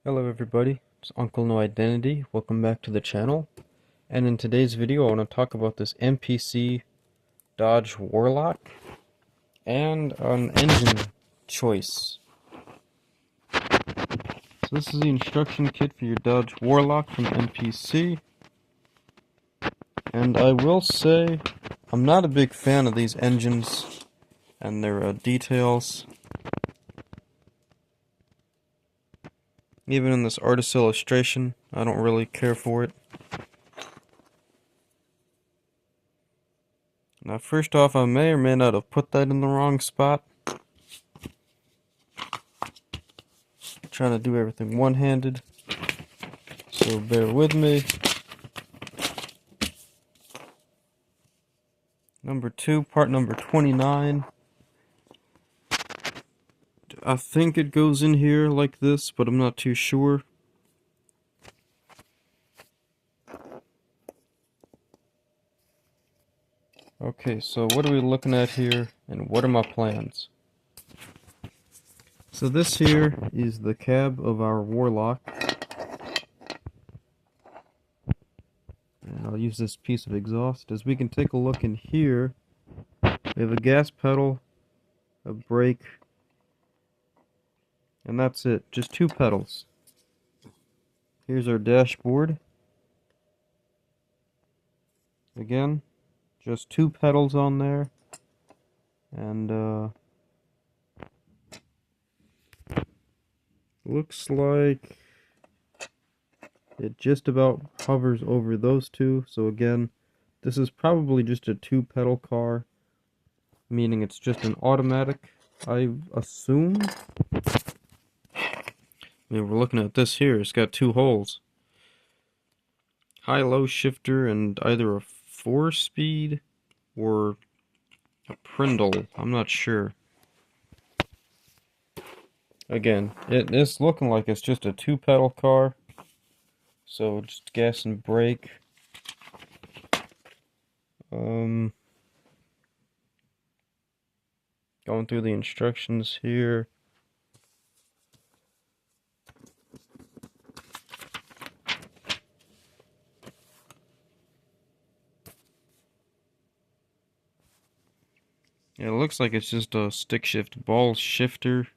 Hello everybody, it's Uncle No Identity. Welcome back to the channel. And in today's video I want to talk about this MPC Dodge Warlock and an engine choice. So this is the instruction kit for your Dodge Warlock from MPC. And I will say I'm not a big fan of these engines and their details. Even in this artist illustration, I don't really care for it. Now first off, I may or may not have put that in the wrong spot. I'm trying to do everything one-handed, so bear with me. Number 2, part number 29. I think it goes in here like this, but I'm not too sure. Okay, so what are we looking at here, and what are my plans? So this here is the cab of our Warlock. And I'll use this piece of exhaust. As we can take a look in here, we have a gas pedal, a brake, and that's it. Just 2 pedals. Here's our dashboard. Again, just 2 pedals on there. And looks like it just about hovers over those 2. So again, this is probably just a 2-pedal car, meaning it's just an automatic, I assume. I mean, we're looking at this here, it's got 2 holes. High-low shifter and either a 4-speed or a Prindle, I'm not sure. Again, it's looking like it's just a 2-pedal car, so just gas and brake. Going through the instructions here. It looks like it's just a stick shift ball shifter.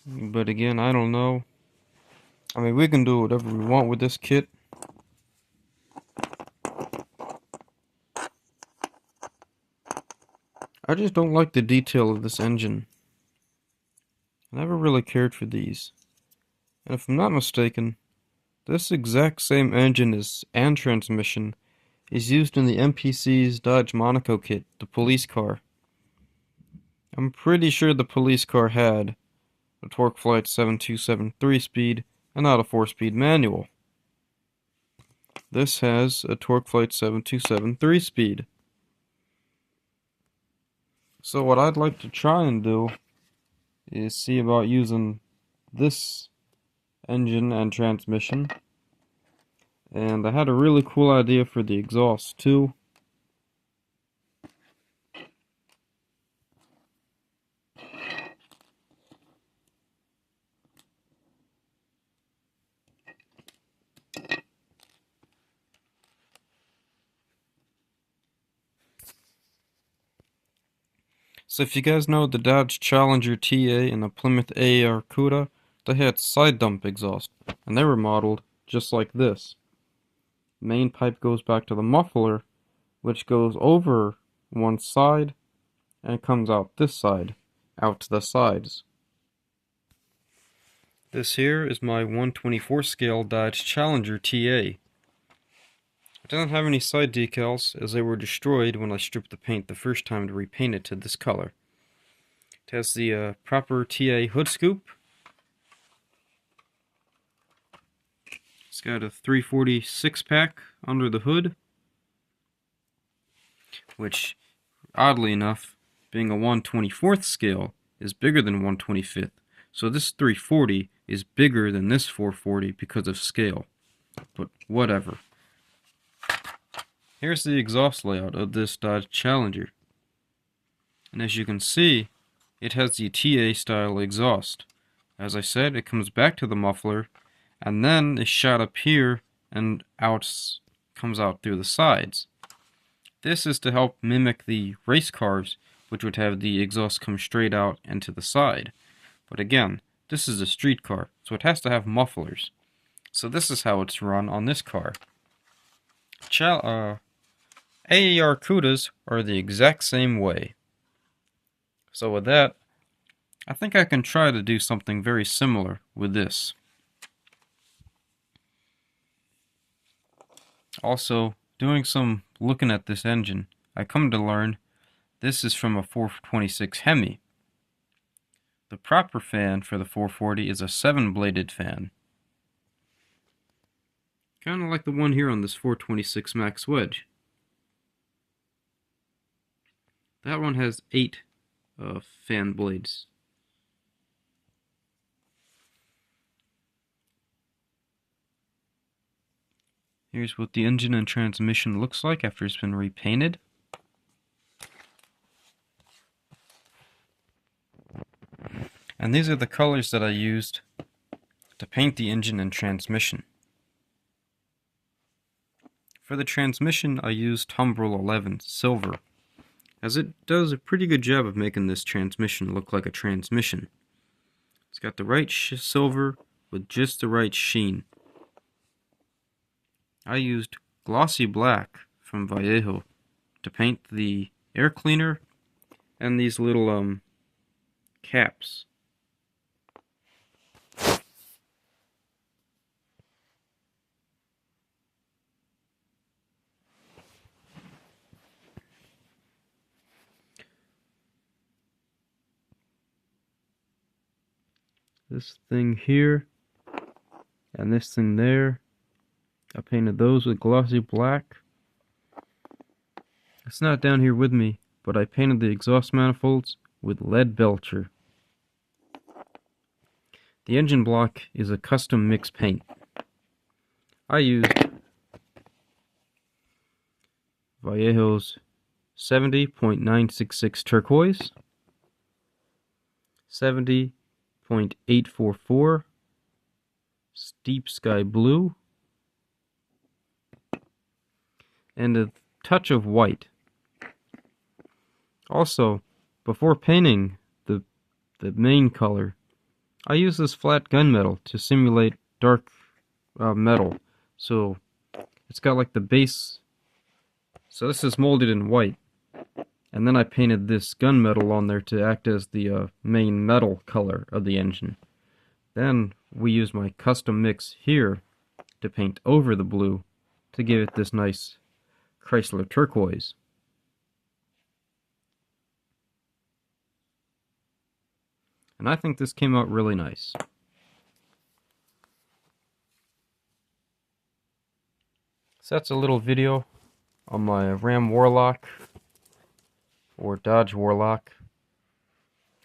But again, I don't know. I mean, we can do whatever we want with this kit. I just don't like the detail of this engine. I never really cared for these. And if I'm not mistaken, this exact same engine and transmission is used in the MPC's Dodge Monaco kit, the police car. I'm pretty sure the police car had a TorqueFlite 727 3-speed and not a 4-speed manual. This has a TorqueFlite 727 3-speed. So what I'd like to try and do is see about using this engine and transmission. And I had a really cool idea for the exhaust too. So if you guys know the Dodge Challenger TA and the Plymouth Arcuda, they had side dump exhaust, and they were modeled just like this. Main pipe goes back to the muffler, which goes over one side and comes out this side, out to the sides. This here is my 1/24 scale Dodge Challenger TA. It doesn't have any side decals, as they were destroyed when I stripped the paint the first time to repaint it to this color. It has the proper TA hood scoop. It's got a 340 6-pack under the hood, which, oddly enough, being a 1/24th scale, is bigger than 1/25th. So this 340 is bigger than this 440 because of scale. But whatever. Here's the exhaust layout of this Dodge Challenger. And as you can see, it has the TA style exhaust. As I said, it comes back to the muffler, and then is shot up here and comes out through the sides. This is to help mimic the race cars, which would have the exhaust come straight out and to the side. But again, this is a street car, so it has to have mufflers. So this is how it's run on this car. AAR Cudas are the exact same way. So with that, I think I can try to do something very similar with this. Also, doing some looking at this engine, I come to learn this is from a 426 Hemi. The proper fan for the 440 is a 7-bladed fan. Kind of like the one here on this 426 Max Wedge. That one has 8 fan blades. Here's what the engine and transmission looks like after it's been repainted. And these are the colors that I used to paint the engine and transmission. For the transmission, I used Tumbril 11 Silver, as it does a pretty good job of making this transmission look like a transmission. It's got the right silver with just the right sheen. I used glossy black from Vallejo to paint the air cleaner and these little caps. This thing here and this thing there, I painted those with glossy black. It's not down here with me, but I painted the exhaust manifolds with lead belcher. The engine block is a custom mix paint. I used Vallejo's 70.966 turquoise, 70.844 steep sky blue, and a touch of white. Also, before painting the main color, I use this flat gunmetal to simulate dark metal. So it's got like the base. So this is molded in white, and then I painted this gunmetal on there to act as the main metal color of the engine. Then we use my custom mix here to paint over the blue to give it this nice Chrysler turquoise. And I think this came out really nice. So that's a little video on my Ram Warlock or Dodge Warlock.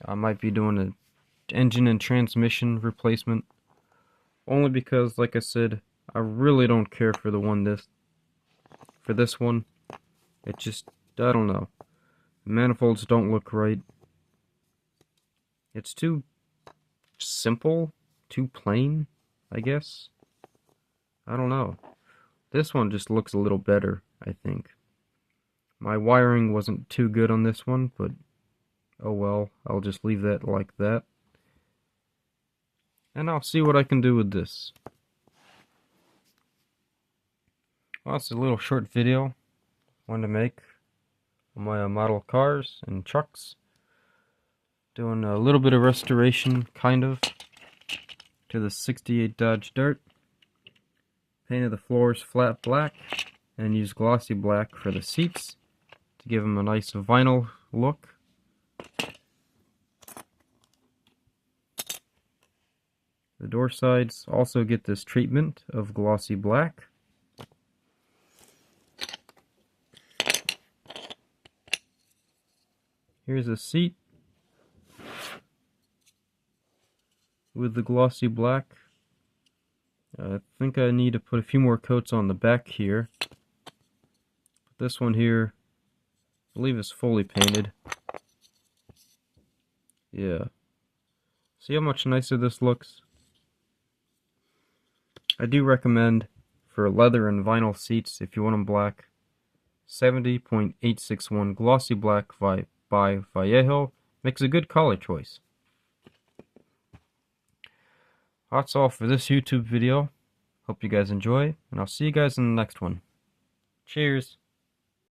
I might be doing an engine and transmission replacement, only because, like I said, I really don't care for for this one. It just, I don't know. The manifolds don't look right. It's too simple, too plain, I guess. I don't know. This one just looks a little better, I think. My wiring wasn't too good on this one, but oh well, I'll just leave that like that. And I'll see what I can do with this. Well, it's a little short video I wanted to make on my model cars and trucks. Doing a little bit of restoration, kind of, to the 68 Dodge Dart. Painted the floors flat black and used glossy black for the seats to give them a nice vinyl look. The door sides also get this treatment of glossy black. Here's a seat with the glossy black. I think I need to put a few more coats on the back here. But this one here, I believe is fully painted. Yeah. See how much nicer this looks? I do recommend for leather and vinyl seats, if you want them black, 70.861 glossy black by Vallejo makes a good color choice. That's all for this YouTube video. Hope you guys enjoy, and I'll see you guys in the next one. Cheers!